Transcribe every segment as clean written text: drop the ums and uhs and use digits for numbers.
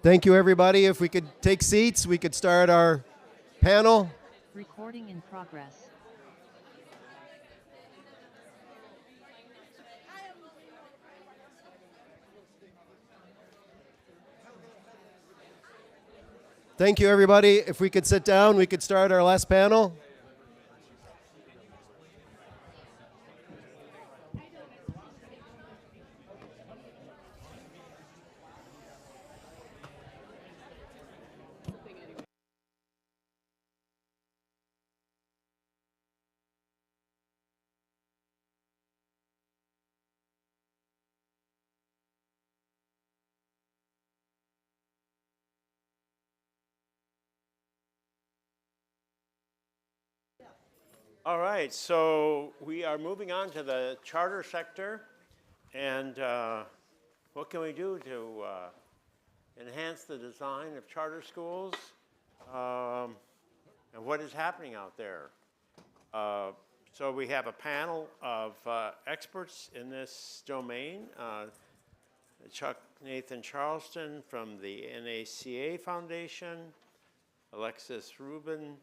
Thank you, everybody. If we could take seats, we could start our panel. Recording in progress. Thank you, everybody. If we could sit down, we could start our last panel. All right, so we are moving on to the charter sector, and what can we do to enhance the design of charter schools, and what is happening out there? So we have a panel of experts in this domain. Chuck Nathan Charleston from the NACA Foundation, Alexis Rubin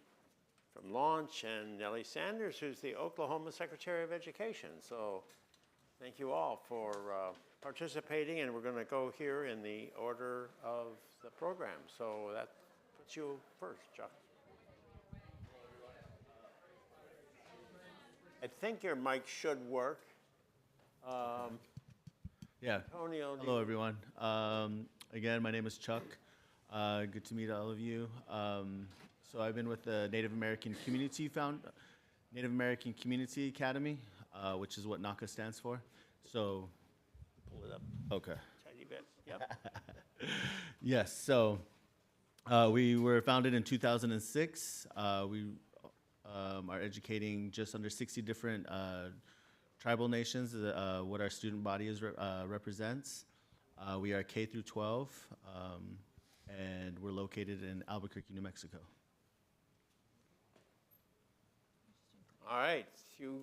from Launch, and Nellie Sanders, who's the Oklahoma Secretary of Education. So thank you all for participating, and we're going to go here in the order of the program. So that puts you first, Chuck. I think your mic should work. Yeah. Antonio, Hello, everyone. Again, my name is Chuck. Good to meet all of you. So I've been with the Native American Community Academy, which is what NACA stands for. So, pull it up okay. tiny bit. Yep. Yes. So we were founded in 2006. We are educating just under 60 different tribal nations. What our student body represents. We are K through 12, and we're located in Albuquerque, New Mexico. All right. You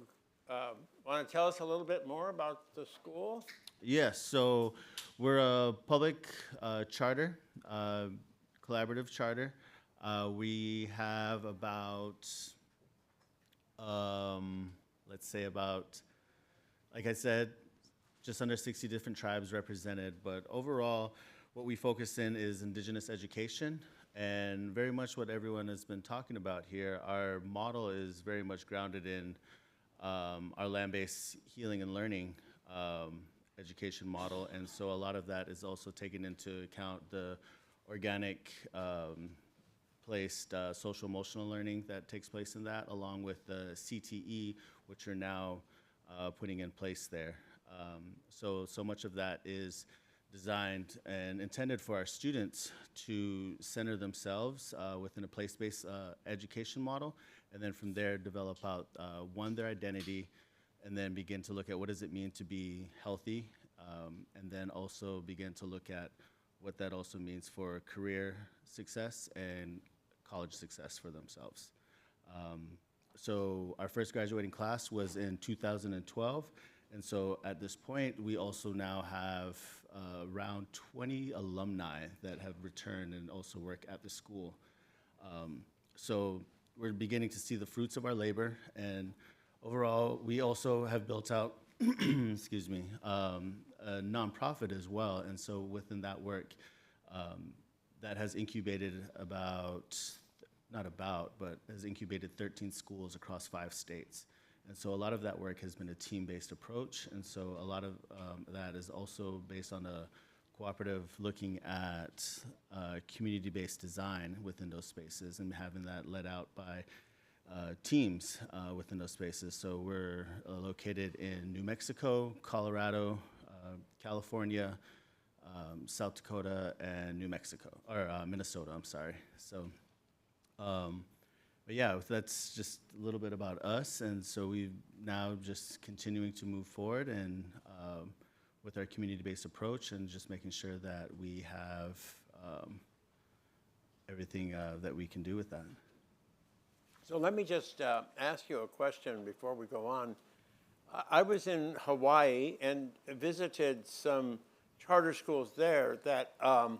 want to tell us a little bit more about the school? Yes, so we're a public charter, collaborative charter. We have about, let's say about, like I said, just under 60 different tribes represented. But overall, what we focus in is indigenous education. And very much what everyone has been talking about here, our model is very much grounded in our land-based healing and learning education model. And so a lot of that is also taken into account the organic placed social emotional learning that takes place in that, along with the CTE, which are now putting in place there. So much of that is designed and intended for our students to center themselves within a place-based education model, and then from there develop out, their identity, and then begin to look at what does it mean to be healthy, and then also begin to look at what that also means for career success and college success for themselves. So our first graduating class was in 2012, and so at this point, we also now have around 20 alumni that have returned and also work at the school. So we're beginning to see the fruits of our labor, and overall, we also have built out, excuse me, a nonprofit as well. And so within that work, that has incubated has incubated 13 schools across 5 states. And so a lot of that work has been a team-based approach, and so a lot of that is also based on a cooperative looking at community-based design within those spaces and having that led out by teams within those spaces. So we're located in New Mexico, Colorado, California, South Dakota, and Minnesota, I'm sorry. So. But yeah, that's just a little bit about us, and so we've now just continuing to move forward and with our community-based approach and just making sure that we have everything that we can do with that. So let me just ask you a question before we go on. I was in Hawaii and visited some charter schools there that are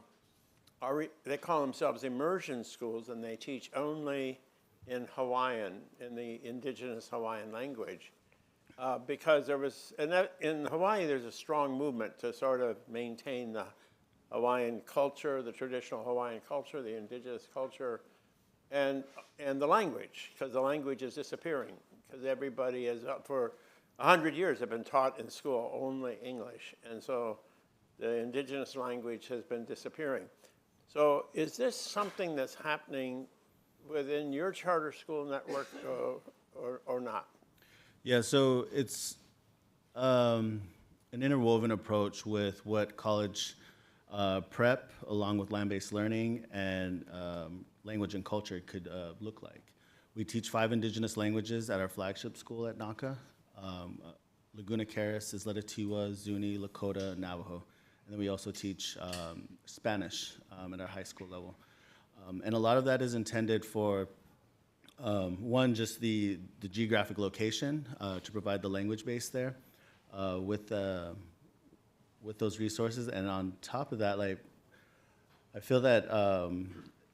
they call themselves immersion schools, and they teach only in Hawaiian, in the indigenous Hawaiian language. Because in Hawaii, there's a strong movement to sort of maintain the Hawaiian culture, the traditional Hawaiian culture, the indigenous culture, and the language, because the language is disappearing, because everybody is, for 100 years, have been taught in school only English, and so the indigenous language has been disappearing. So is this something that's happening within your charter school network or not? Yeah, so it's an interwoven approach with what college prep, along with land-based learning and language and culture could look like. We teach 5 indigenous languages at our flagship school at NACA. Laguna Caris, Isleta-Tiwa, Zuni, Lakota, Navajo. And then we also teach Spanish at our high school level. And a lot of that is intended for, one, just the geographic location to provide the language base there with those resources. And on top of that, like, I feel that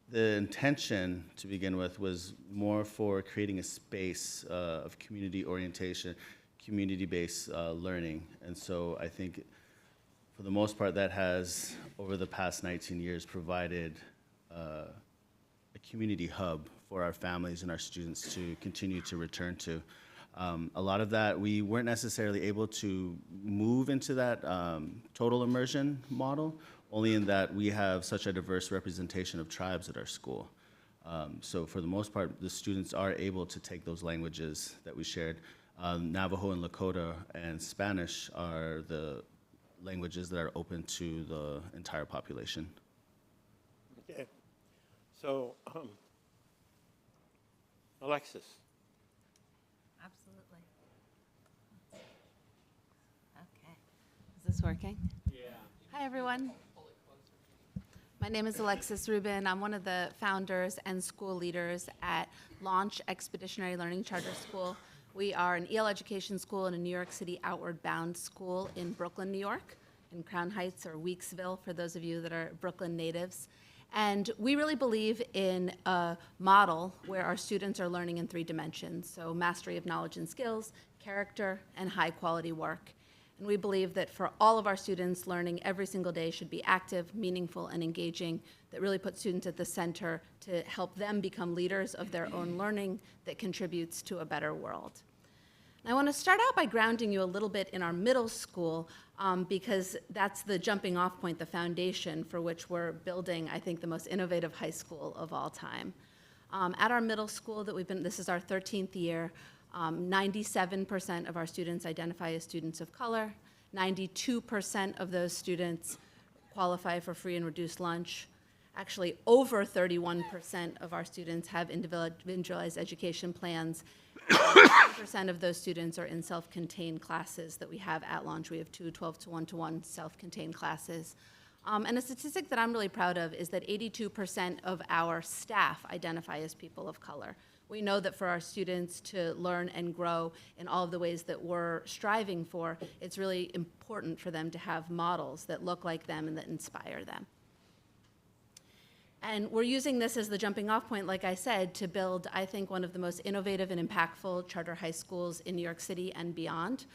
the intention to begin with was more for creating a space of community orientation, community-based learning. And so I think for the most part that has, over the past 19 years, provided a community hub for our families and our students to continue to return to. A lot of that, we weren't necessarily able to move into that total immersion model, only in that we have such a diverse representation of tribes at our school. So for the most part, the students are able to take those languages that we shared. Navajo and Lakota and Spanish are the languages that are open to the entire population. Okay. So, Alexis. Absolutely. Okay. Is this working? Yeah. Hi, everyone. My name is Alexis Rubin. I'm one of the founders and school leaders at Launch Expeditionary Learning Charter School. We are an EL education school and a New York City outward bound school in Brooklyn, New York, in Crown Heights or Weeksville, for those of you that are Brooklyn natives. And we really believe in a model where our students are learning in 3 dimensions, so mastery of knowledge and skills, character, and high-quality work. And we believe that for all of our students, learning every single day should be active, meaningful, and engaging, that really puts students at the center to help them become leaders of their own learning that contributes to a better world. I want to start out by grounding you a little bit in our middle school because that's the jumping off point, the foundation for which we're building, I think, the most innovative high school of all time. At our middle school that this is our 13th year, 97% of our students identify as students of color, 92% of those students qualify for free and reduced lunch. Actually, over 31% of our students have individualized education plans. 50% of those students are in self-contained classes that we have at Launch. We have 2 12-to-1-to-1 self-contained classes. And a statistic that I'm really proud of is that 82% of our staff identify as people of color. We know that for our students to learn and grow in all of the ways that we're striving for, it's really important for them to have models that look like them and that inspire them. And we're using this as the jumping off point, like I said, to build, I think, one of the most innovative and impactful charter high schools in New York City and beyond.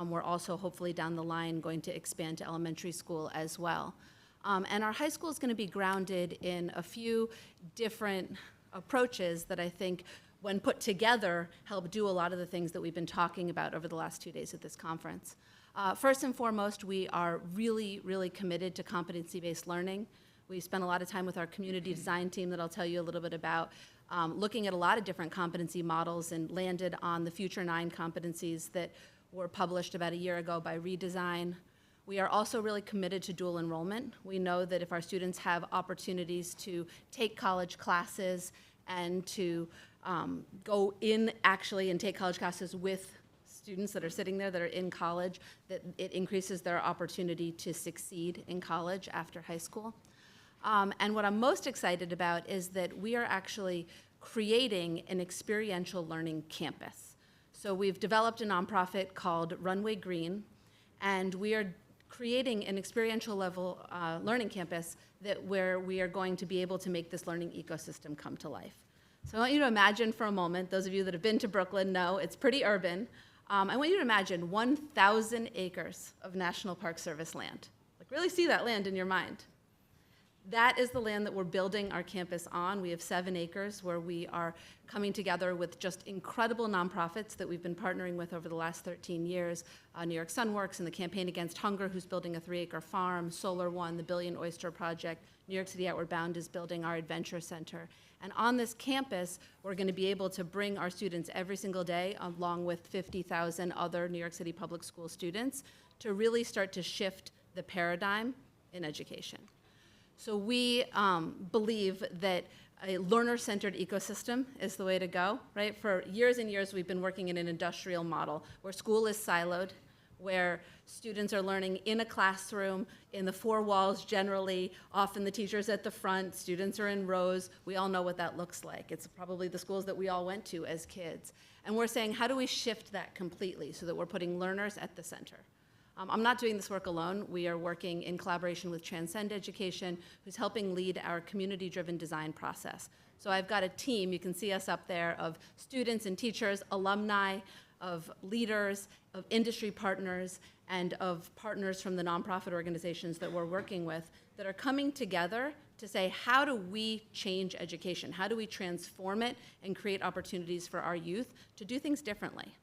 We're also, hopefully down the line, going to expand to elementary school as well. And our high school is going to be grounded in a few different approaches that I think, when put together, help do a lot of the things that we've been talking about over the last 2 days at this conference. First and foremost, we are really, really committed to competency-based learning. We spent a lot of time with our community design team that I'll tell you a little bit about, looking at a lot of different competency models and landed on the Future 9 competencies that were published about a year ago by Redesign. We are also really committed to dual enrollment. We know that if our students have opportunities to take college classes and to go in actually and take college classes with students that are sitting there that are in college, that it increases their opportunity to succeed in college after high school. And what I'm most excited about is that we are actually creating an experiential learning campus. So we've developed a nonprofit called Runway Green, and we are creating an experiential level learning campus where we are going to be able to make this learning ecosystem come to life. So I want you to imagine for a moment, those of you that have been to Brooklyn know it's pretty urban. I want you to imagine 1,000 acres of National Park Service land. Like, really see that land in your mind. That is the land that we're building our campus on. We have 7 acres where we are coming together with just incredible nonprofits that we've been partnering with over the last 13 years. New York Sunworks and the Campaign Against Hunger, who's building a 3-acre farm, Solar One, the Billion Oyster Project, New York City Outward Bound is building our Adventure Center. And on this campus, we're going to be able to bring our students every single day, along with 50,000 other New York City public school students, to really start to shift the paradigm in education. So we believe that a learner-centered ecosystem is the way to go, right? For years and years, we've been working in an industrial model where school is siloed, where students are learning in a classroom, in the 4 walls generally, often the teacher's at the front, students are in rows. We all know what that looks like. It's probably the schools that we all went to as kids. And we're saying, how do we shift that completely so that we're putting learners at the center? I'm not doing this work alone. We are working in collaboration with Transcend Education, who's helping lead our community-driven design process. So I've got a team, you can see us up there, of students and teachers, alumni, of leaders, of industry partners, and of partners from the nonprofit organizations that we're working with that are coming together to say, how do we change education? How do we transform it and create opportunities for our youth to do things differently?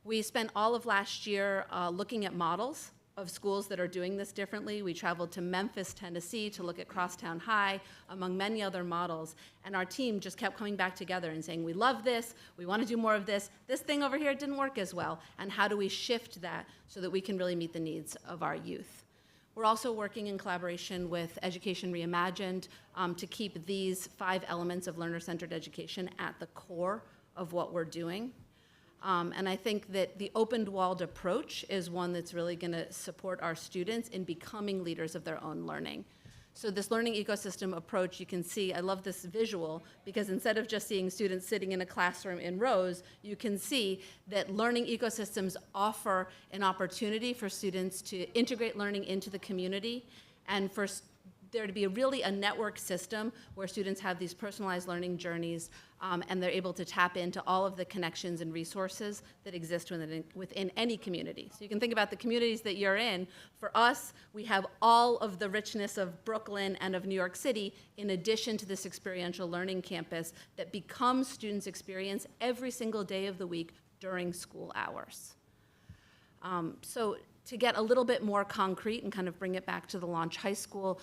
We spent all of last year looking at models of schools that are doing this differently. We traveled to Memphis, Tennessee to look at Crosstown High, among many other models. And our team just kept coming back together and saying, we love this, we want to do more of this. This thing over here didn't work as well. And how do we shift that so that we can really meet the needs of our youth? We're also working in collaboration with Education Reimagined to keep these 5 elements of learner-centered education at the core of what we're doing. And I think that the open-walled approach is one that's really going to support our students in becoming leaders of their own learning. So this learning ecosystem approach, you can see, I love this visual, because instead of just seeing students sitting in a classroom in rows, you can see that learning ecosystems offer an opportunity for students to integrate learning into the community, and for there to be really a network system where students have these personalized learning journeys, and they're able to tap into all of the connections and resources that exist within any community. So you can think about the communities that you're in. For us, we have all of the richness of Brooklyn and of New York City, in addition to this experiential learning campus that becomes students' experience every single day of the week during school hours. So to get a little bit more concrete and kind of bring it back to the Launch High School,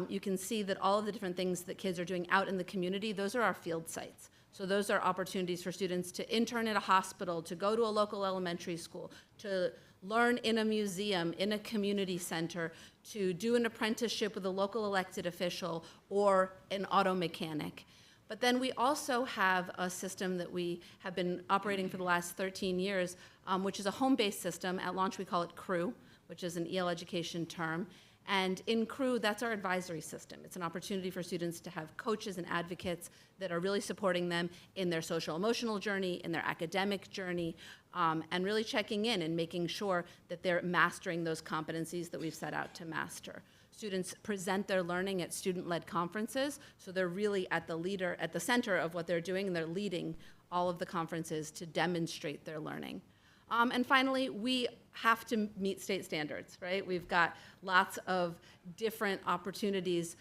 you can see that all of the different things that kids are doing out in the community, those are our field sites. So those are opportunities for students to intern at a hospital, to go to a local elementary school, to learn in a museum, in a community center, to do an apprenticeship with a local elected official or an auto mechanic. But then we also have a system that we have been operating for the last 13 years, which is a home-based system. At Launch, we call it CREW, which is an EL education term. And in CREW, that's our advisory system. It's an opportunity for students to have coaches and advocates that are really supporting them in their social-emotional journey, in their academic journey, and really checking in and making sure that they're mastering those competencies that we've set out to master. Students present their learning at student-led conferences, so they're really at the center of what they're doing, and they're leading all of the conferences to demonstrate their learning. And finally, we have to meet state standards, right? We've got lots of different opportunities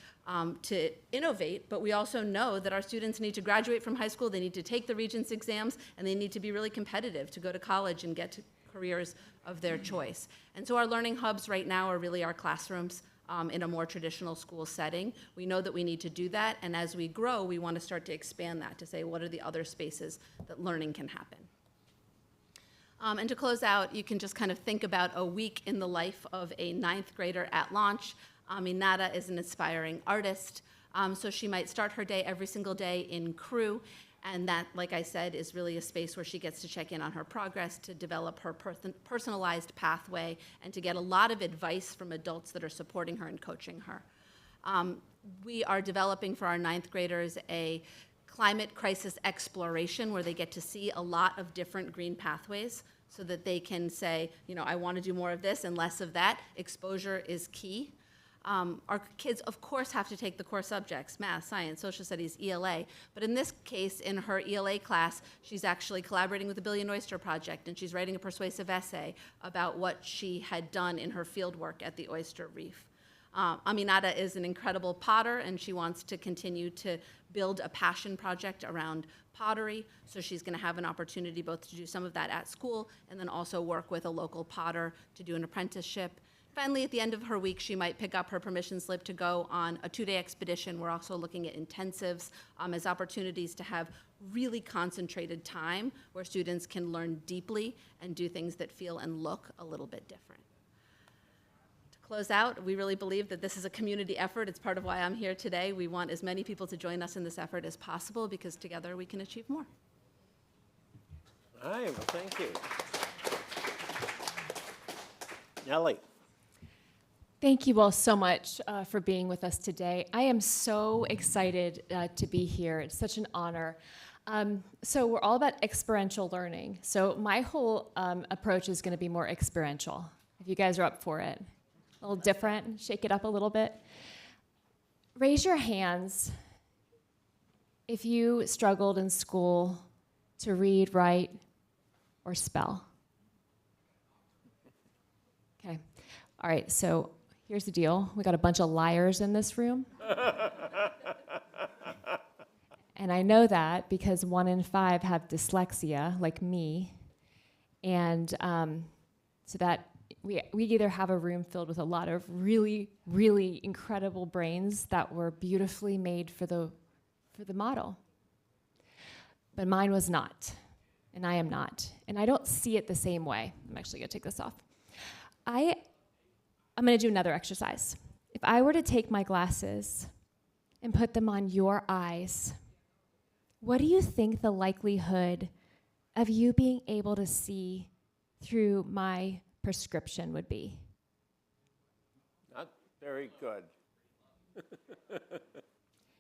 to innovate, but we also know that our students need to graduate from high school, they need to take the Regents exams, and they need to be really competitive to go to college and get to careers of their choice. And so our learning hubs right now are really our classrooms in a more traditional school setting. We know that we need to do that, and as we grow, we want to start to expand that to say, what are the other spaces that learning can happen? And to close out, you can just kind of think about a week in the life of a 9th grader at Launch. Nada is an aspiring artist, so she might start her day every single day in CREW, and that, like I said, is really a space where she gets to check in on her progress, to develop her personalized pathway, and to get a lot of advice from adults that are supporting her and coaching her. We are developing for our 9th graders a climate crisis exploration where they get to see a lot of different green pathways. so that they can say, I want to do more of this and less of that. Exposure is key. Our kids, of course, have to take the core subjects, math, science, social studies, ELA. But in this case, in her ELA class, she's actually collaborating with the Billion Oyster Project, and she's writing a persuasive essay about what she had done in her field work at the oyster reef. Aminata is an incredible potter, and she wants to continue to build a passion project around pottery. So she's going to have an opportunity both to do some of that at school and then also work with a local potter to do an apprenticeship. Finally, at the end of her week, she might pick up her permission slip to go on a 2-day expedition. We're also looking at intensives as opportunities to have really concentrated time where students can learn deeply and do things that feel and look a little bit different. To close out, we really believe that this is a community effort. It's part of why I'm here today. We want as many people to join us in this effort as possible because together we can achieve more. All right, well, thank you. Nellie. Thank you all so much for being with us today. I am so excited to be here. It's such an honor. So we're all about experiential learning. So my whole approach is going to be more experiential, if you guys are up for it. A little different, shake it up a little bit. Raise your hands if you struggled in school to read, write, or spell. Okay. All right, so here's the deal. We got a bunch of liars in this room. And I know that because 1 in 5 have dyslexia, like me. And so that we either have a room filled with a lot of really, really incredible brains that were beautifully made for the model. But mine was not, and I am not. And I don't see it the same way. I'm actually going to take this off. I'm going to do another exercise. If I were to take my glasses and put them on your eyes, what do you think the likelihood of you being able to see through my prescription would be? Not very good.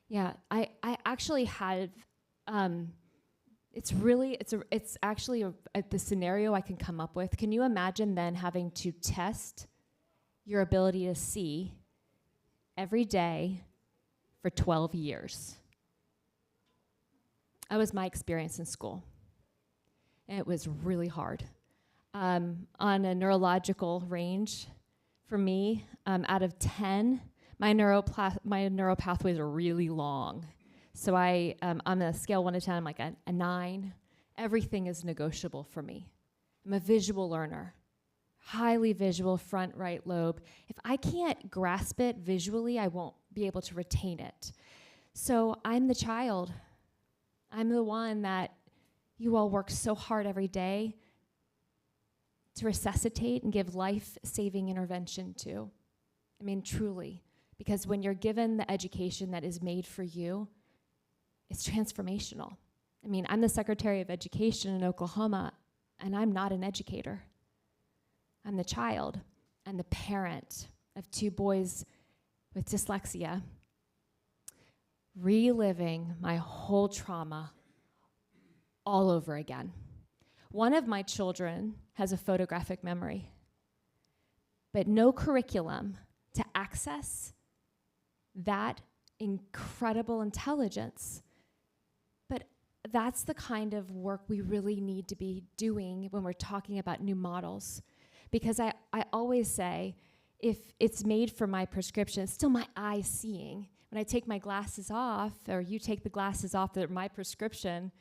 Yeah, I actually have, it's actually the scenario I can come up with. Can you imagine then having to test your ability to see every day for 12 years? That was my experience in school. And it was really hard. On a neurological range, for me, out of 10, my neural pathways are really long. So on a scale 1 to 10, I'm like a 9. Everything is negotiable for me. I'm a visual learner. Highly visual, front right lobe. If I can't grasp it visually, I won't be able to retain it. So I'm the child. I'm the one that you all work so hard every day to resuscitate and give life-saving intervention to. I mean, truly. Because when you're given the education that is made for you, it's transformational. I mean, I'm the Secretary of Education in Oklahoma, and I'm not an educator. I'm the child and the parent of 2 boys with dyslexia, reliving my whole trauma all over again. One of my children has a photographic memory, but no curriculum to access that incredible intelligence. But that's the kind of work we really need to be doing when we're talking about new models. Because I always say, if it's made for my prescription, it's still my eye seeing. When I take my glasses off, or you take the glasses off that are my prescription,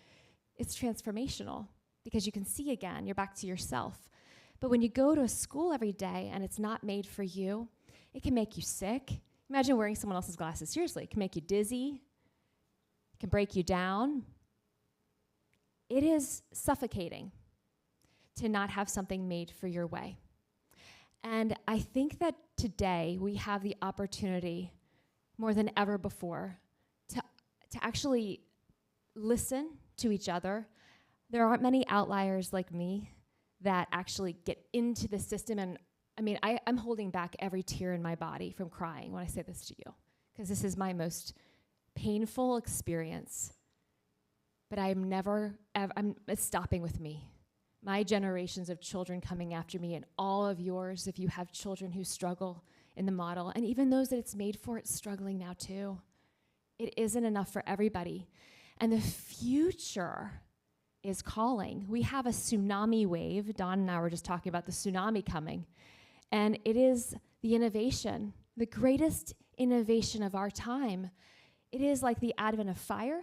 it's transformational because you can see again, you're back to yourself. But when you go to a school every day and it's not made for you, it can make you sick. Imagine wearing someone else's glasses. Seriously, it can make you dizzy. It can break you down. It is suffocating to not have something made for your way. And I think that today we have the opportunity more than ever before to actually listen to each other. There aren't many outliers like me that actually get into the system. And I mean, I'm holding back every tear in my body from crying when I say this to you, because this is my most painful experience. But it's stopping with me. my generations of children coming after me and all of yours if you have children who struggle in the model, and even those that it's made for, it's struggling now too. It isn't enough for everybody. And the future is calling. We have a tsunami wave. Don and I were just talking about the tsunami coming. And it is the innovation, the greatest innovation of our time. It is like the advent of fire.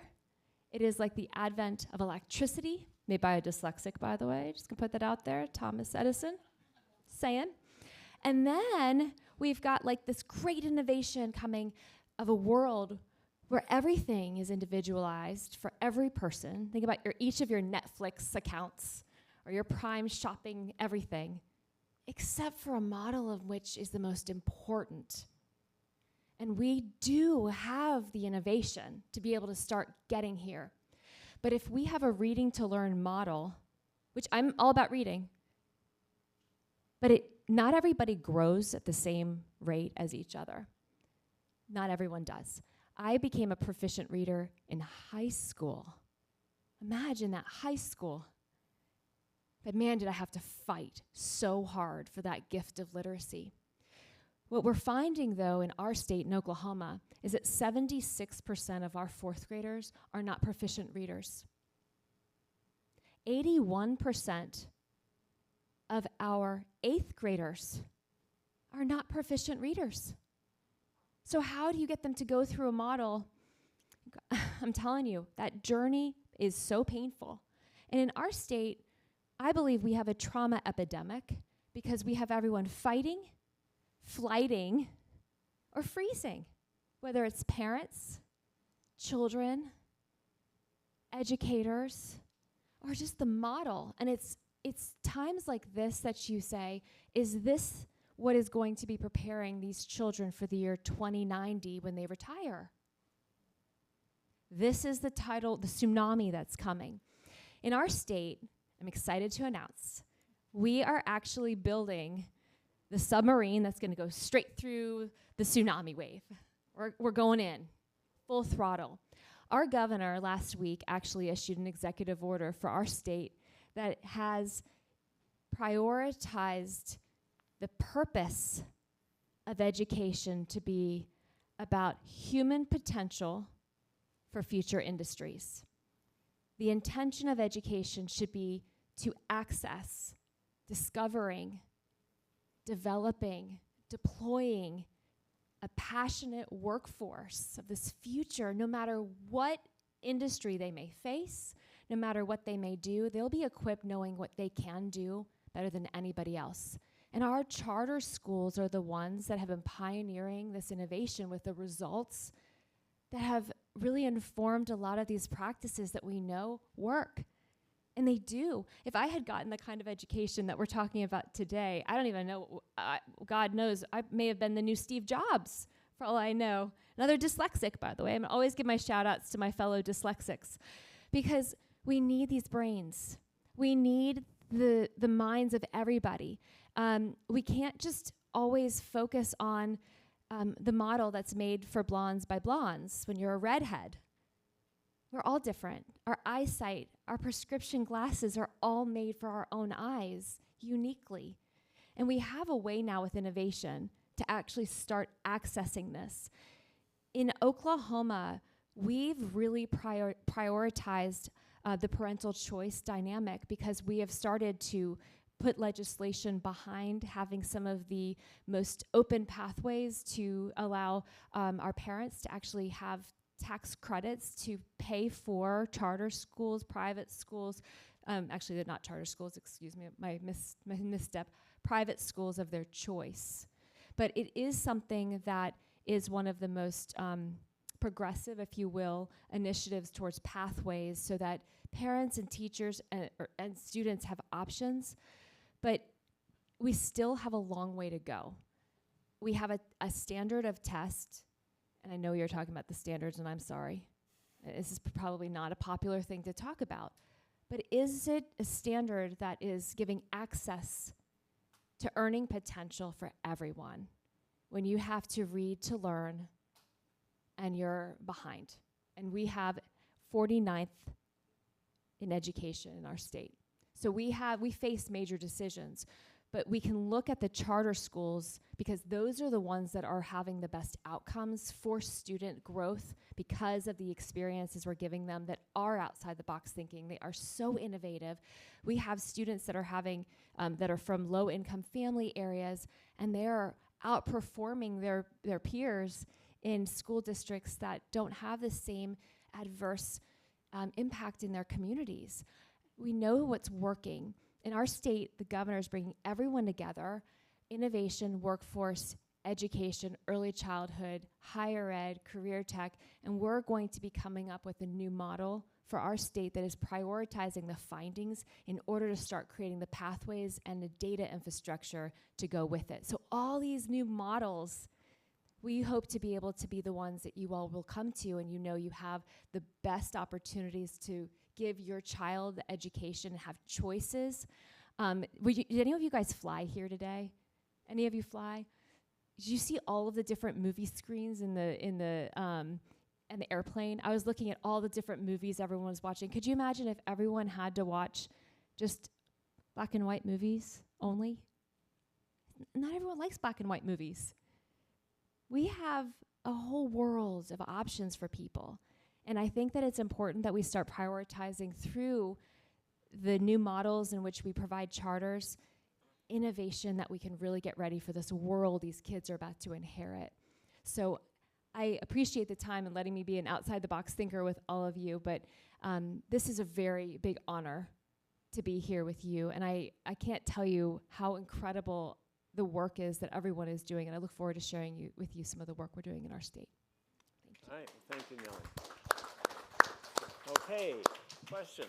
It is like the advent of electricity, made by a dyslexic, by the way. Just gonna put that out there, Thomas Edison, saying. And then we've got like this great innovation coming of a world where everything is individualized for every person. Think about each of your Netflix accounts or your Prime shopping, everything, except for a model of which is the most important. And we do have the innovation to be able to start getting here. But if we have a reading to learn model, which I'm all about reading, but not everybody grows at the same rate as each other. Not everyone does. I became a proficient reader in high school. Imagine that, high school. But man, did I have to fight so hard for that gift of literacy. What we're finding, though, in our state, in Oklahoma, is that 76% of our fourth graders are not proficient readers. 81% of our eighth graders are not proficient readers. So how do you get them to go through a model? I'm telling you, that journey is so painful. And in our state, I believe we have a trauma epidemic because we have everyone fighting, flighting, or freezing, whether it's parents, children, educators, or just the model. And it's times like this that you say, is this what is going to be preparing these children for the year 2090 when they retire? This is the title, the tsunami that's coming. In our state, I'm excited to announce, we are actually building the submarine that's going to go straight through the tsunami wave. We're going in, full throttle. Our governor last week actually issued an executive order for our state that has prioritized the purpose of education to be about human potential for future industries. The intention of education should be to access, discovering, developing, deploying a passionate workforce of this future, no matter what industry they may face, no matter what they may do, they'll be equipped knowing what they can do better than anybody else. And our charter schools are the ones that have been pioneering this innovation with the results that have really informed a lot of these practices that we know work. And they do. If I had gotten the kind of education that we're talking about today, I don't even know, God knows, I may have been the new Steve Jobs, for all I know. Another dyslexic, by the way. I'm always give my shout outs to my fellow dyslexics, because we need these brains. We need the minds of everybody. We can't just always focus on the model that's made for blondes by blondes when you're a redhead. We're all different. Our eyesight, our prescription glasses are all made for our own eyes uniquely. And we have a way now with innovation to actually start accessing this. In Oklahoma, we've really prioritized the parental choice dynamic because we have started to put legislation behind having some of the most open pathways to allow our parents to actually have tax credits to pay for charter schools, private schools. Actually, they're not charter schools, excuse me, my misstep. Private schools of their choice. But it is something that is one of the most progressive, if you will, initiatives towards pathways so that parents and teachers and students have options. But we still have a long way to go. We have a standard of test, and I know you're talking about the standards, and I'm sorry. This is probably not a popular thing to talk about. But is it a standard that is giving access to earning potential for everyone when you have to read to learn and you're behind? And we have 49th in education in our state. So we face major decisions, but we can look at the charter schools because those are the ones that are having the best outcomes for student growth because of the experiences we're giving them that are outside the box thinking. They are so innovative. We have students that are having, that are from low income family areas, and they are outperforming their peers in school districts that don't have the same adverse impact in their communities. We know what's working. In our state, the governor is bringing everyone together: innovation, workforce, education, early childhood, higher ed, career tech, and we're going to be coming up with a new model for our state that is prioritizing the findings in order to start creating the pathways and the data infrastructure to go with it. So all these new models, we hope to be able to be the ones that you all will come to, and you know you have the best opportunities to give your child the education and have choices. Did any of you guys fly here today? Any of you fly? Did you see all of the different movie screens in the airplane? I was looking at all the different movies everyone was watching. Could you imagine if everyone had to watch just black and white movies only? Not everyone likes black and white movies. We have a whole world of options for people. And I think that it's important that we start prioritizing through the new models in which we provide charters, innovation that we can really get ready for this world these kids are about to inherit. So I appreciate the time and letting me be an outside-the-box thinker with all of you, but this is a very big honor to be here with you. And I can't tell you how incredible the work is that everyone is doing, and I look forward to sharing with you some of the work we're doing in our state. Thank you. All right, thank you, Nellie. Okay, questions?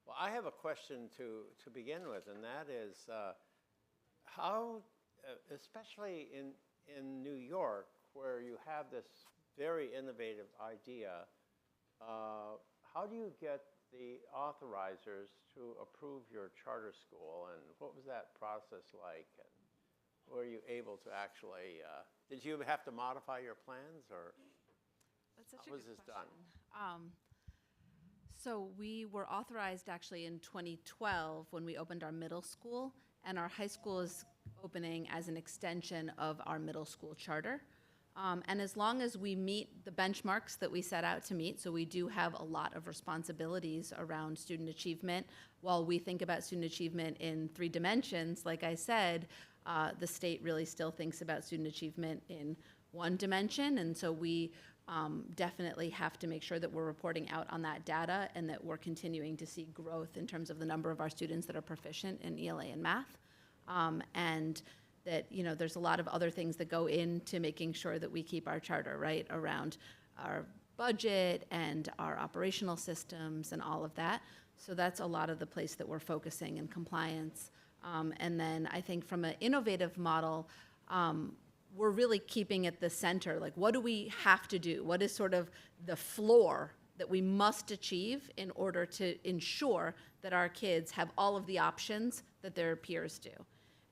Well, I have a question to begin with, and that is how, especially in New York, where you have this very innovative idea, how do you get the authorizers to approve your charter school, and what was that process like? And were you able to actually, did you have to modify your plans, or how was this done? So we were authorized actually in 2012 when we opened our middle school, and our high school is opening as an extension of our middle school charter. And as long as we meet the benchmarks that we set out to meet, so we do have a lot of responsibilities around student achievement. While we think about student achievement in 3 dimensions, like I said, the state really still thinks about student achievement in 1 dimension, and so we definitely have to make sure that we're reporting out on that data and that we're continuing to see growth in terms of the number of our students that are proficient in ELA and math. And that, you know, there's a lot of other things that go into making sure that we keep our charter, right, around our budget and our operational systems and all of that. So that's a lot of the place that we're focusing in compliance. And then I think from an innovative model, we're really keeping at the center, like what do we have to do? What is sort of the floor that we must achieve in order to ensure that our kids have all of the options that their peers do,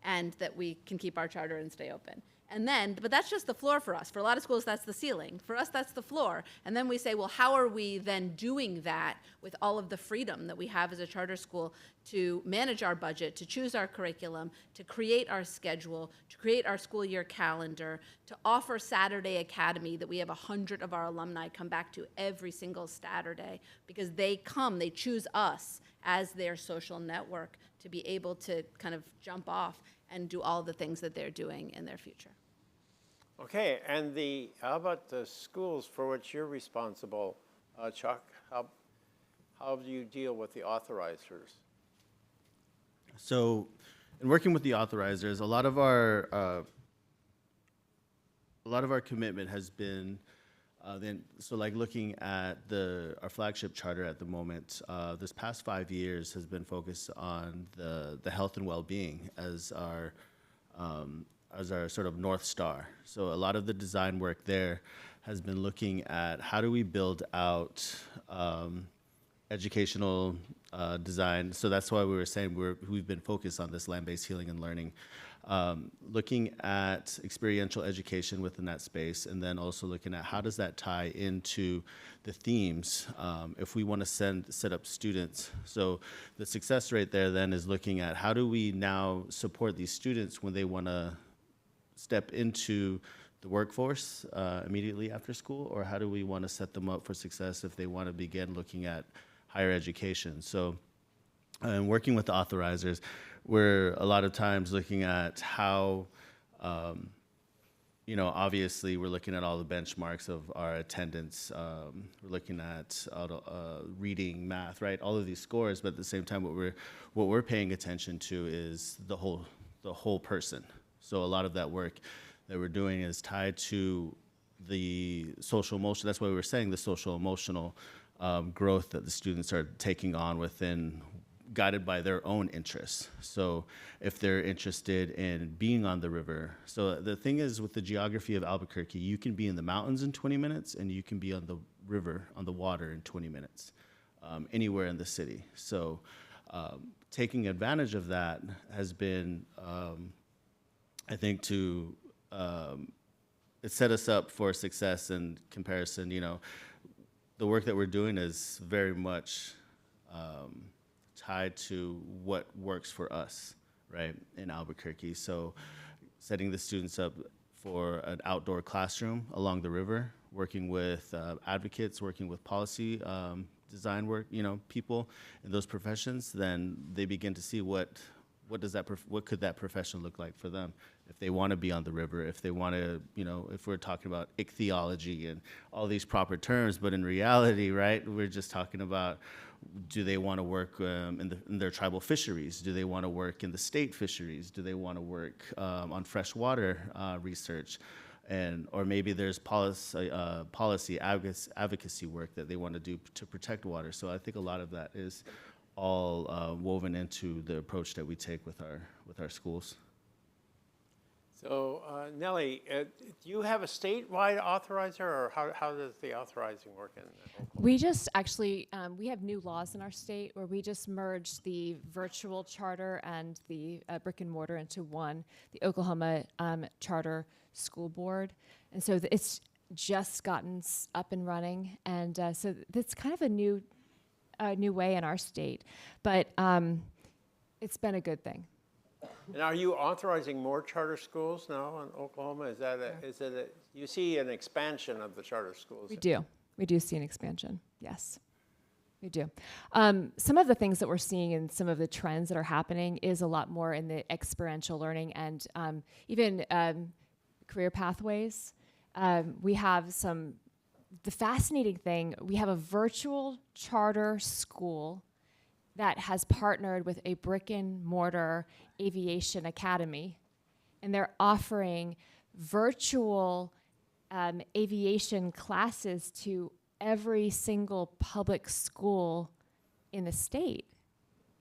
and that we can keep our charter and stay open. And then, but that's just the floor for us. For a lot of schools, that's the ceiling. For us, that's the floor. And then we say, well, how are we then doing that with all of the freedom that we have as a charter school to manage our budget, to choose our curriculum, to create our schedule, to create our school year calendar, to offer Saturday Academy that we have 100 of our alumni come back to every single Saturday, because they choose us as their social network to be able to kind of jump off and do all the things that they're doing in their future. Okay, and how about the schools for which you're responsible, Chuck? How do you deal with the authorizers? So, in working with the authorizers, a lot of our commitment has been looking at our flagship charter at the moment. This past 5 years has been focused on the health and well-being as our sort of North Star. So a lot of the design work there has been looking at how do we build out educational design. So that's why we were saying we've been focused on this land-based healing and learning, looking at experiential education within that space, and then also looking at how does that tie into the themes if we want to set up students. So the success rate there then is looking at how do we now support these students when they want to step into the workforce immediately after school, or how do we want to set them up for success if they want to begin looking at higher education. So working with the authorizers, we're a lot of times looking at how, obviously we're looking at all the benchmarks of our attendance. We're looking at reading, math, right? All of these scores, but at the same time, what we're paying attention to is the whole person. So a lot of that work that we're doing is tied to the social emotional. That's why we were saying the social emotional growth that the students are taking on within, guided by their own interests. So if they're interested in being on the river. So the thing is with the geography of Albuquerque, you can be in the mountains in 20 minutes and you can be on the river, on the water in 20 minutes, anywhere in the city. So taking advantage of that has been, I think, it set us up for success in comparison. The work that we're doing is very much tied to what works for us, right, in Albuquerque. So setting the students up for an outdoor classroom along the river, working with advocates, working with policy design work, people in those professions, then they begin to see what could that profession look like for them if they want to be on the river, if they want to, if we're talking about ichthyology and all these proper terms, but in reality, right, we're just talking about, do they want to work in their tribal fisheries? Do they want to work in the state fisheries? Do they want to work on freshwater research? Or maybe there's policy advocacy work that they want to do to protect water. So I think a lot of that is all woven into the approach that we take with our schools. So Nellie, do you have a statewide authorizer, or how does the authorizing work in Oklahoma? We just actually, we have new laws in our state where we just merged the virtual charter and the brick and mortar into one, the Oklahoma Charter School Board. And so it's just gotten up and running. And so that's kind of a new way in our state. But it's been a good thing. And are you authorizing more some now in Oklahoma? You see an expansion of the charter schools? We do. We do see an expansion. Yes, we do. Some of the things that we're seeing and some of the trends that are happening is a lot more in the experiential learning and even career pathways. We have the fascinating thing, we have a virtual charter school that has partnered with a brick and mortar aviation academy, and they're offering virtual aviation classes to every single public school in the state.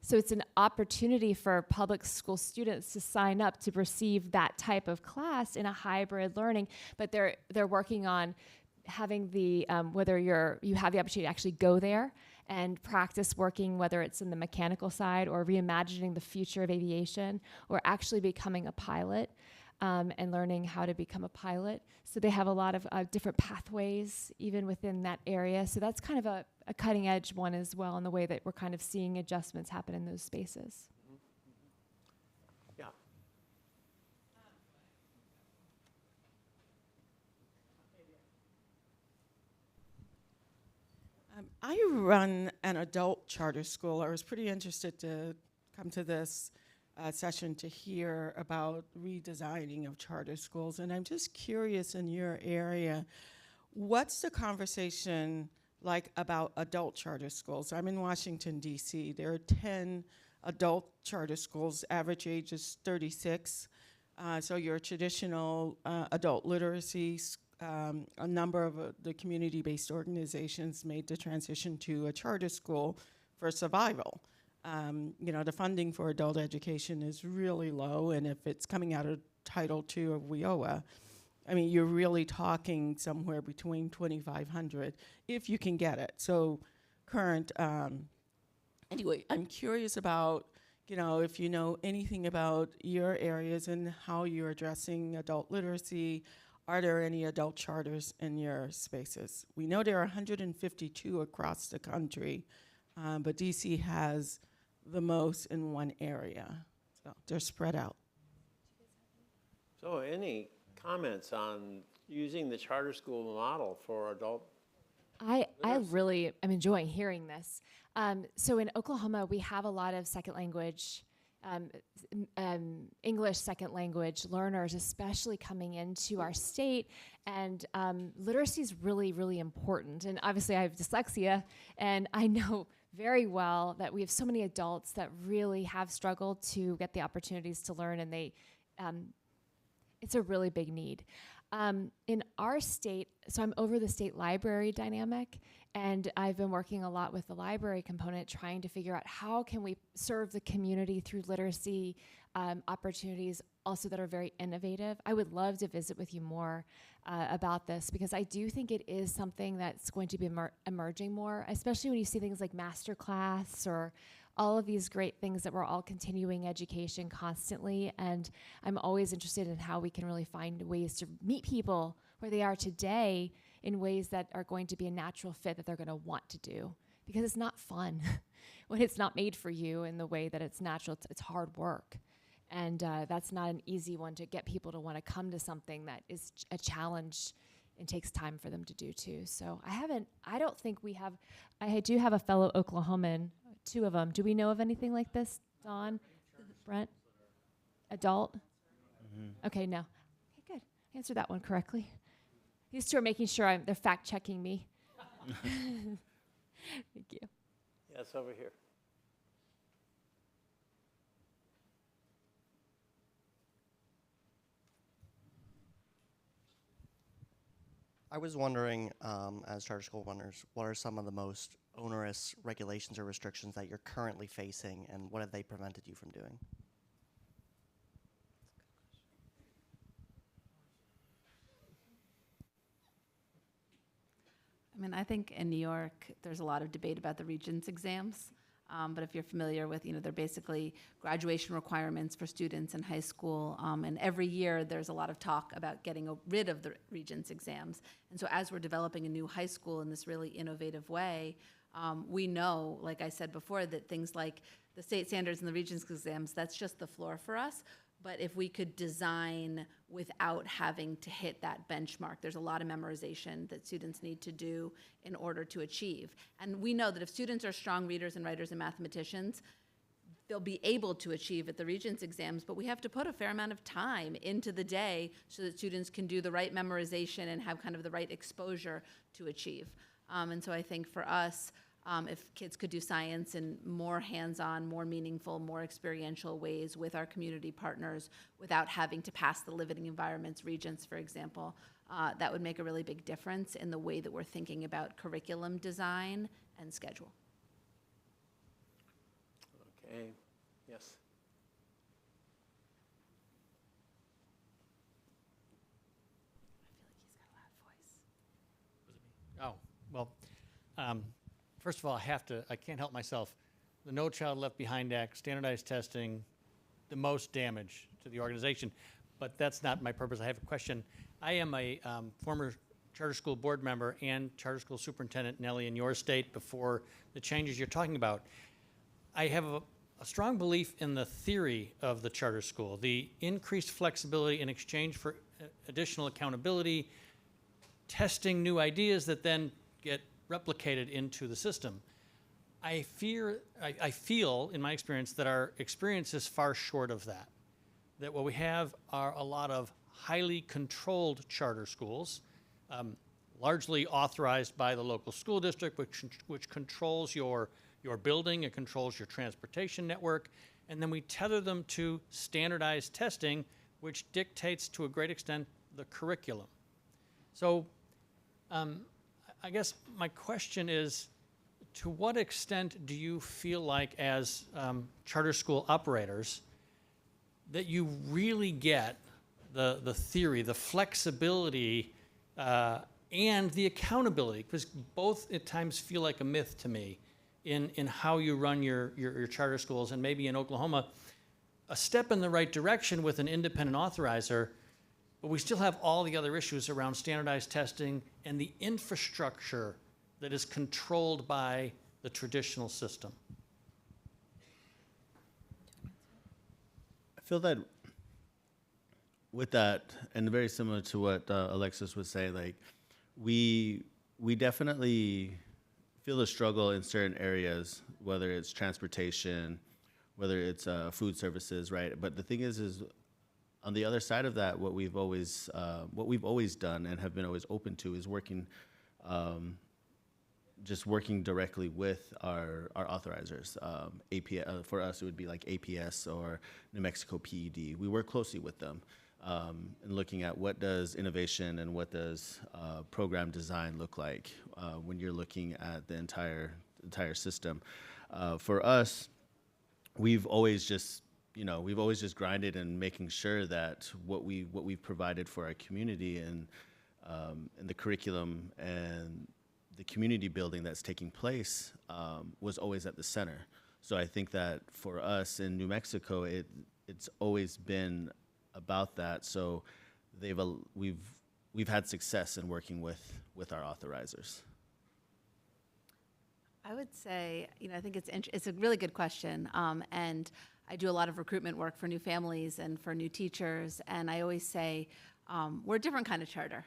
So it's an opportunity for public school students to sign up to receive that type of class in a hybrid learning, but they're working on having the, whether you have the opportunity to actually go there and practice working, whether it's in the mechanical side or reimagining the future of aviation, or actually becoming a pilot and learning how to become a pilot. So they have a lot of different pathways even within that area. So that's kind of a cutting edge one as well in the way that we're kind of seeing adjustments happen in those spaces. Yeah. I run an adult charter school. I was pretty interested to come to this session to hear about redesigning of charter schools. And I'm just curious, in your area, what's the conversation like about adult charter schools? I'm in Washington, D.C. There are 10 adult charter schools. Average age is 36. So your traditional adult literacy a number of the community-based organizations made the transition to a charter school for survival. The funding for adult education is really low, and if it's coming out of Title II of WIOA, you're really talking somewhere between $2,500 if you can get it. So current, anyway, I'm curious about, if you know anything about your areas and how you're addressing adult literacy. Are there any adult charters in your spaces? We know there are 152 across the country, but DC has the most in one area. So they're spread out. So any comments on using the charter school model for adult? I really am enjoying hearing this. So in Oklahoma, we have a lot of second language, English second language learners, especially coming into our state. And literacy is really, really important. And obviously I have dyslexia, and I know very well that we have so many adults that really have struggled to get the opportunities to learn, and it's a really big need. In our state, so I'm over the state library dynamic, and I've been working a lot with the library component, trying to figure out how can we serve the community through literacy opportunities also that are very innovative. I would love to visit with you more about this, because I do think it is something that's going to be emerging more, especially when you see things like masterclass or all of these great things that we're all continuing education constantly. And I'm always interested in how we can really find ways to meet people where they are today in ways that are going to be a natural fit that they're going to want to do. Because it's not fun when it's not made for you in the way that it's natural. It's hard work. And that's not an easy one to get people to want to come to something that is a challenge and takes time for them to do too. So I don't think we have, I do have a fellow Oklahoman, 2 of them. Do we know of anything like this, Dawn, Brent? Adult? Mm-hmm. Okay, no. Okay, good. I answered that one correctly. These 2 are making sure they're fact checking me. Thank you. Yes, over here. I was wondering, as charter school runners, what are some of the most onerous regulations or restrictions that you're currently facing, and what have they prevented you from doing? I mean, I think in New York, there's a lot of debate about the Regents exams. But if you're familiar with, they're basically graduation requirements for students in high school. And every year there's a lot of talk about getting rid of the Regents exams. And so as we're developing a new high school in this really innovative way, we know, like I said before, that things like the state standards and the Regents exams, that's just the floor for us. But if we could design without having to hit that benchmark, there's a lot of memorization that students need to do in order to achieve. And we know that if students are strong readers and writers and mathematicians, they'll be able to achieve at the Regents exams, but we have to put a fair amount of time into the day so that students can do the right memorization and have kind of the right exposure to achieve. And so I think for us, if kids could do science in more hands-on, more meaningful, more experiential ways with our community partners without having to pass the living environments, Regents, for example, that would make a really big difference in the way that we're thinking about curriculum design and schedule. Okay, yes. I feel like he's got a loud voice. Oh, well, first of all, I can't help myself. The No Child Left Behind Act, standardized testing, the most damage to the organization. But that's not my purpose. I have a question. I am a former charter school board member and charter school superintendent, Nellie, in your state before the changes you're talking about. I have a strong belief in the theory of the charter school, the increased flexibility in exchange for additional accountability, testing new ideas that then get replicated into the system. I feel, in my experience, that our experience is far short of that. That what we have are a lot of highly controlled charter schools, largely authorized by the local school district, which controls your building, it controls your transportation network, and then we tether them to standardized testing, which dictates to a great extent the curriculum. So I guess my question is, to what extent do you feel like as charter school operators that you really get the theory, the flexibility and the accountability, because both at times feel like a myth to me in how you run your charter schools. And maybe in Oklahoma, a step in the right direction with an independent authorizer, but we still have all the other issues around standardized testing and the infrastructure that is controlled by the traditional system. I feel that with that, and very similar to what Alexis would say, like we definitely feel a struggle in certain areas, whether it's transportation, whether it's food services, right? But the thing is on the other side of that, what we've always done and have been always open to is working, just working directly with our authorizers. For us, it would be like APS or New Mexico PED. We work closely with them and looking at what does innovation and what does program design look like when you're looking at the entire system. For us, we've always just grinded and making sure that what we've provided for our community and the curriculum and the community building that's taking place was always at the center. So I think that for us in New Mexico, it's always been about that. So we've had success in working with our authorizers. I would say, I think it's a really good question, and I do a lot of recruitment work for new families and for new teachers, and I always say we're a different kind of charter.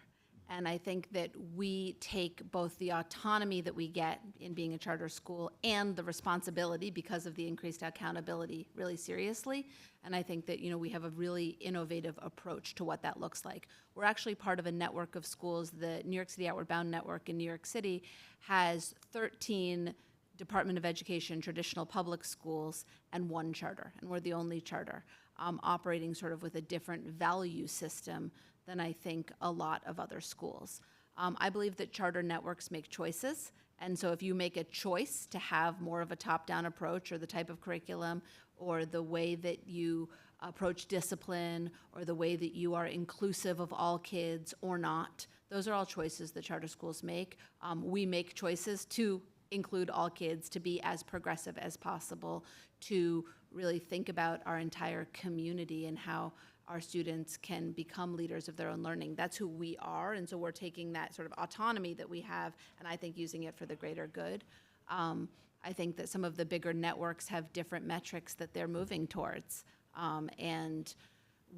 And I think that we take both the autonomy that we get in being a charter school and the responsibility because of the increased accountability really seriously. And I think that, we have a really innovative approach to what that looks like. We're actually part of a network of schools. The New York City Outward Bound Network in New York City has 13 Department of Education traditional public schools and 1 charter. And we're the only charter operating sort of with a different value system than I think a lot of other schools. I believe that charter networks make choices, and so if you make a choice to have more of a top-down approach or the type of curriculum or the way that you approach discipline or the way that you are inclusive of all kids or not, those are all choices that charter schools make. We make choices to include all kids, to be as progressive as possible, to really think about our entire community and how our students can become leaders of their own learning. That's who we are, and so we're taking that sort of autonomy that we have, and I think using it for the greater good. I think that some of the bigger networks have different metrics that they're moving towards, and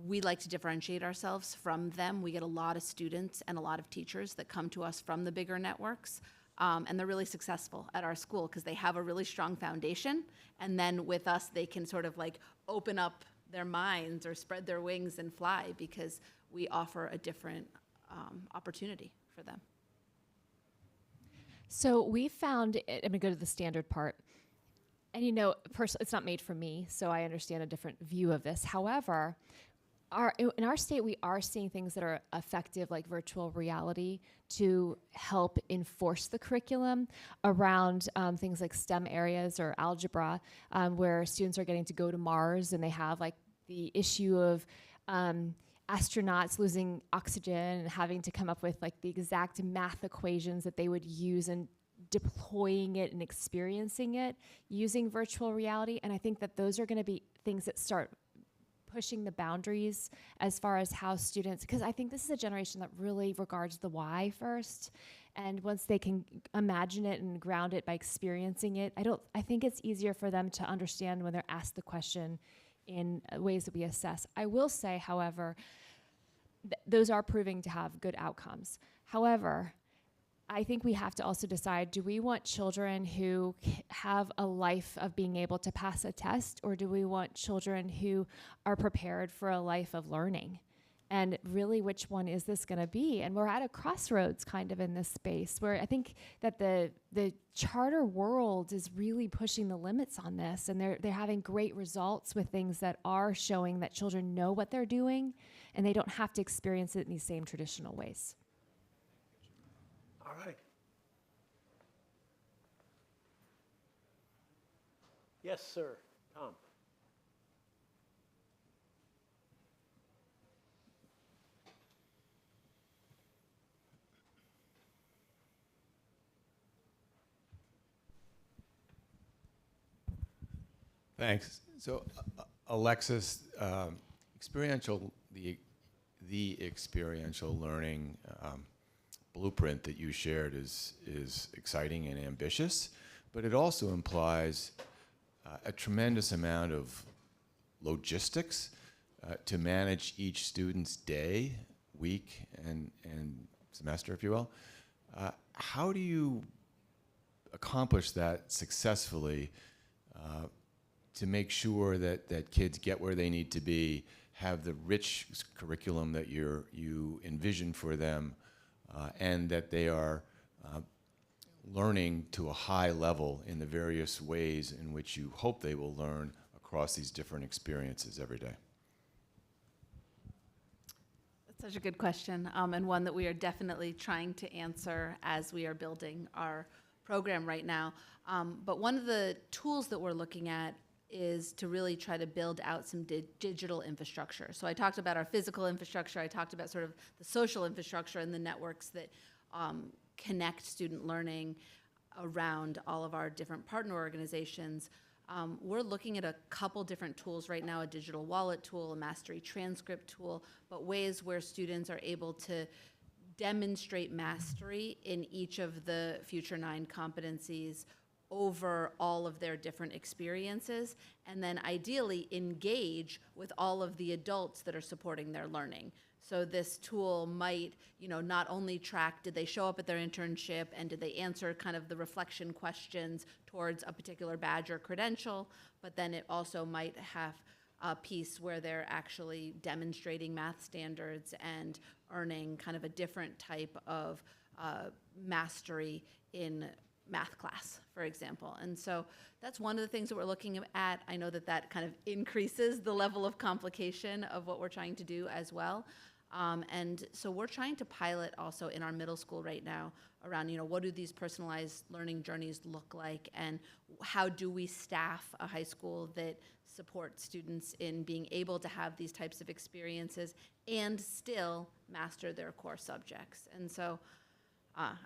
we like to differentiate ourselves from them. We get a lot of students and a lot of teachers that come to us from the bigger networks, and they're really successful at our school because they have a really strong foundation, and then with us, they can sort of like open up their minds or spread their wings and fly because we offer a different opportunity for them. So we found, I'm going to go to the standard part. And personally, it's not made for me, so I understand a different view of this. However, in our state, we are seeing things that are effective, like virtual reality, to help enforce the curriculum around things like STEM areas or algebra, where students are getting to go to Mars, and they have like the issue of astronauts losing oxygen and having to come up with like the exact math equations that they would use and deploying it and experiencing it using virtual reality. And I think that those are going to be things that start pushing the boundaries as far as how students, because I think this is a generation that really regards the why first, and once they can imagine it and ground it by experiencing it, I think it's easier for them to understand when they're asked the question in ways that we assess. I will say, however, those are proving to have good outcomes. However, I think we have to also decide, do we want children who have a life of being able to pass a test, or do we want children who are prepared for a life of learning? And really, which one is this going to be? And we're at a crossroads kind of in this space where I think that the charter world is really pushing the limits on this, and they're having great results with things that are showing that children know what they're doing, and they don't have to experience it in these same traditional ways. All right. Yes, sir. Tom. Thanks. So, Alexis, the experiential learning blueprint that you shared is exciting and ambitious, but it also implies a tremendous amount of logistics to manage each student's day, week, and semester, if you will. How do you accomplish that successfully to make sure that kids get where they need to be, have the rich curriculum that you envision for them, and that they are learning to a high level in the various ways in which you hope they will learn across these different experiences every day? That's such a good question, and one that we are definitely trying to answer as we are building our program right now. But one of the tools that we're looking at is to really try to build out some digital infrastructure. So I talked about our physical infrastructure, I talked about sort of the social infrastructure and the networks that connect student learning around all of our different partner organizations. We're looking at a couple different tools right now, a digital wallet tool, a mastery transcript tool, but ways where students are able to demonstrate mastery in each of the Future 9 competencies over all of their different experiences, and then ideally engage with all of the adults that are supporting their learning. So this tool might, not only track, did they show up at their internship and did they answer kind of the reflection questions towards a particular badge or credential, but then it also might have a piece where they're actually demonstrating math standards and earning kind of a different type of mastery in math class, for example. And so that's one of the things that we're looking at. I know that kind of increases the level of complication of what we're trying to do as well. And so we're trying to pilot also in our middle school right now around, what do these personalized learning journeys look like, and how do we staff a high school that supports students in being able to have these types of experiences and still master their core subjects. And so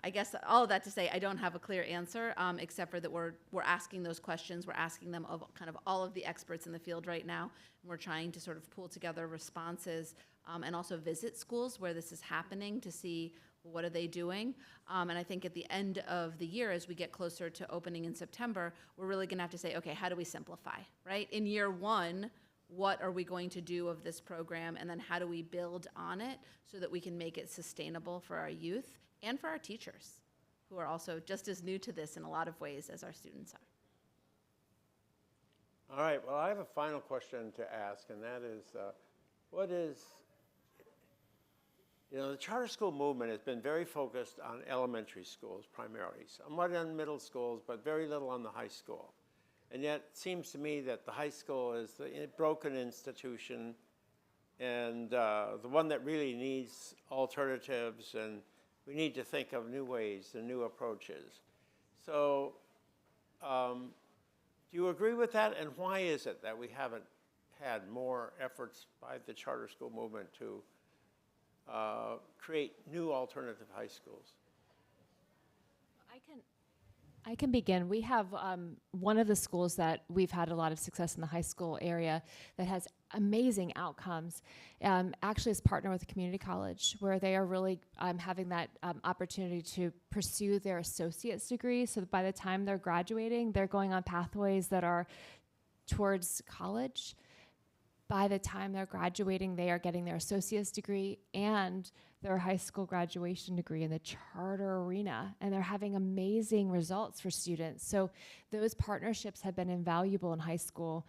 I guess all of that to say, I don't have a clear answer, except for that we're asking those questions. We're asking them of kind of all of the experts in the field right now, and we're trying to sort of pull together responses and also visit schools where this is happening to see what are they doing. And I think at the end of the year, as we get closer to opening in September, we're really going to have to say, okay, how do we simplify, right? In year one, what are we going to do of this program, and then how do we build on it so that we can make it sustainable for our youth and for our teachers, who are also just as new to this in a lot of ways as our students are. All right, well, I have a final question to ask, and that is, the charter school movement has been very focused on elementary schools primarily, somewhat on middle schools, but very little on the high school. And yet it seems to me that the high school is the broken institution and the one that really needs alternatives, and we need to think of new ways and new approaches. So do you agree with that? And why is it that we haven't had more efforts by the charter school movement to create new alternative high schools? I can begin. We have one of the schools that we've had a lot of success in the high school area that has amazing outcomes. Actually, is partner with a community college where they are really having that opportunity to pursue their associate's degree, so that by the time they're graduating, they're going on pathways that are towards college. By the time they're graduating, they are getting their associate's degree and their high school graduation degree in the charter arena, and they're having amazing results for students. So those partnerships have been invaluable in high school.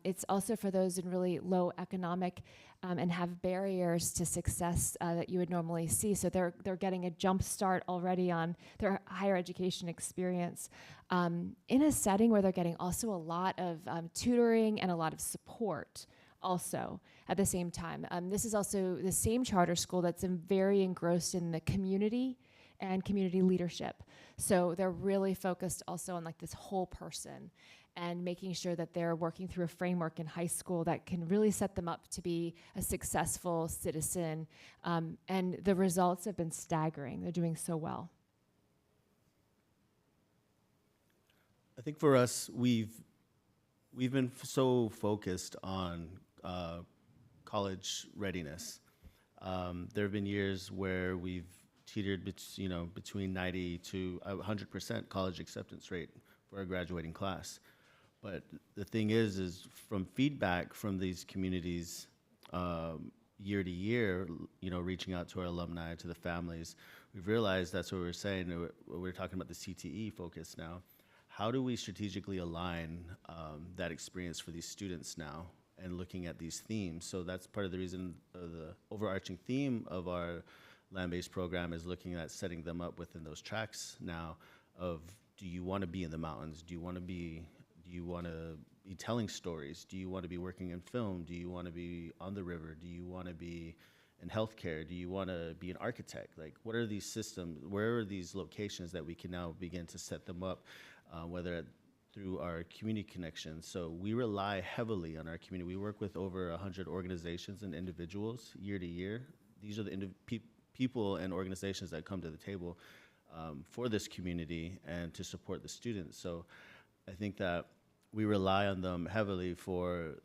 It's also for those in really low economic and have barriers to success that you would normally see. So they're getting a jump start already on their higher education experience in a setting where they're getting also a lot of tutoring and a lot of support also at the same time. This is also the same charter school that's very engrossed in the community and community leadership. So they're really focused also on like this whole person and making sure that they're working through a framework in high school that can really set them up to be a successful citizen. And the results have been staggering. They're doing so well. I think for us, we've we've been so focused on college readiness. There have been years where we've teetered between 90 to 100% college acceptance rate for a graduating class. But the thing is from feedback from these communities year to year, reaching out to our alumni, to the families, we've realized that's what we're saying. We're talking about the CTE focus now. How do we strategically align that experience for these students now and looking at these themes? So that's part of the reason the overarching theme of our land-based program is looking at setting them up within those tracks now of, do you want to be in the mountains? Do you want to be telling stories? Do you want to be working in film? Do you want to be on the river? Do you want to be in healthcare? Do you want to be an architect? Like, what are these systems? Where are these locations that we can now begin to set them up, whether through our community connections? So we rely heavily on our community. We work with over 100 organizations and individuals year to year. These are the people and organizations that come to the table for this community and to support the students. So I think that we rely on them heavily for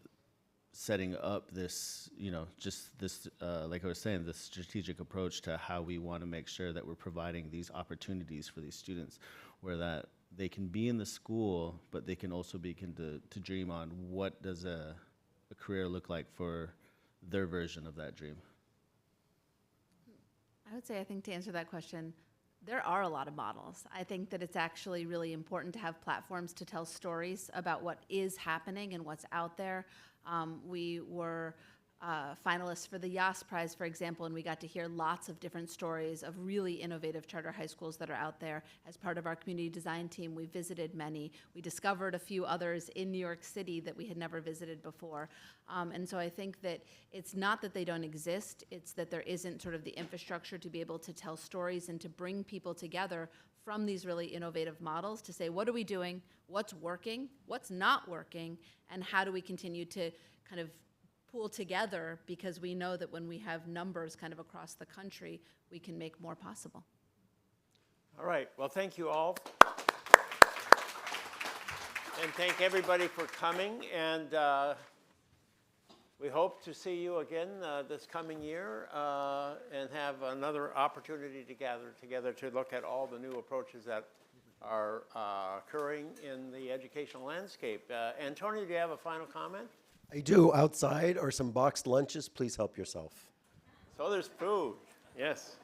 setting up this, like I was saying, this strategic approach to how we want to make sure that we're providing these opportunities for these students, where that they can be in the school, but they can also begin to dream on what does a career look like for their version of that dream. I would say, I think to answer that question, there are a lot of models. I think that it's actually really important to have platforms to tell stories about what is happening and what's out there. We were finalists for the Yas Prize, for example, and we got to hear lots of different stories of really innovative charter high schools that are out there. As part of our community design team, we visited many. We discovered a few others in New York City that we had never visited before. And so I think that it's not that they don't exist, it's that there isn't sort of the infrastructure to be able to tell stories and to bring people together from these really innovative models to say, what are we doing, what's working, what's not working, and how do we continue to kind of pool together, because we know that when we have numbers kind of across the country, we can make more possible. All right, well, thank you all. And thank everybody for coming, and we hope to see you again this coming year and have another opportunity to gather together to look at all the new approaches that are occurring in the educational landscape. Antonio, do you have a final comment? I do. Outside are some boxed lunches. Please help yourself. So there's food, yes.